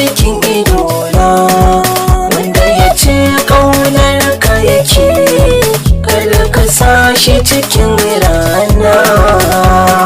cikin idona, wanda ya ce ƙaunar ka yake kada ka sa shi cikin rana.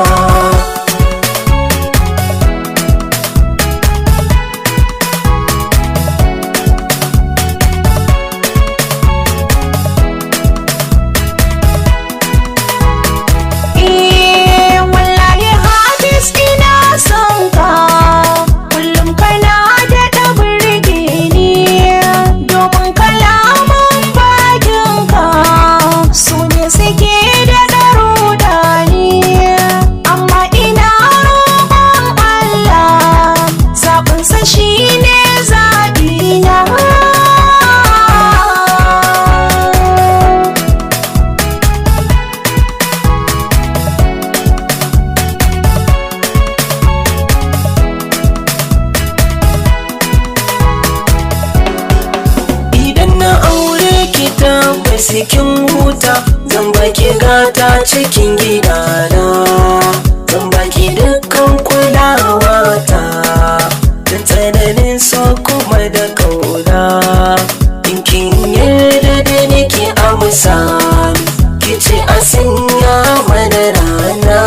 Cikin huta zan baki gata cikin gidana, zan baki dukkan kulawa ta da tsananin so kuma da kauna. In kin yarda da nake amsa ki ce a sanya mana rana.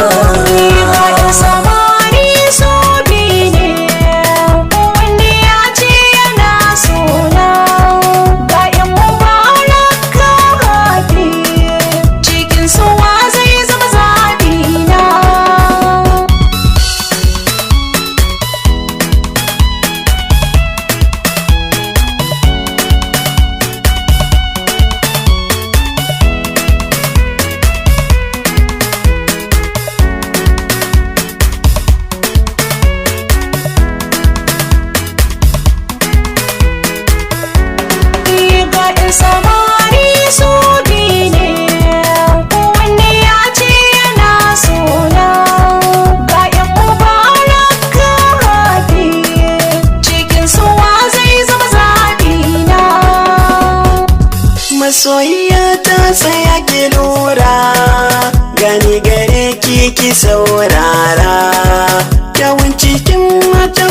samari su bi ne, kowanne ya ce yana sona. Ga 'yan mubarak haɗe, cikin suwa zai zama zaɓina. Masoyiya ta tsaya ki lura, gani gare ki saurara, kyawun cikin mata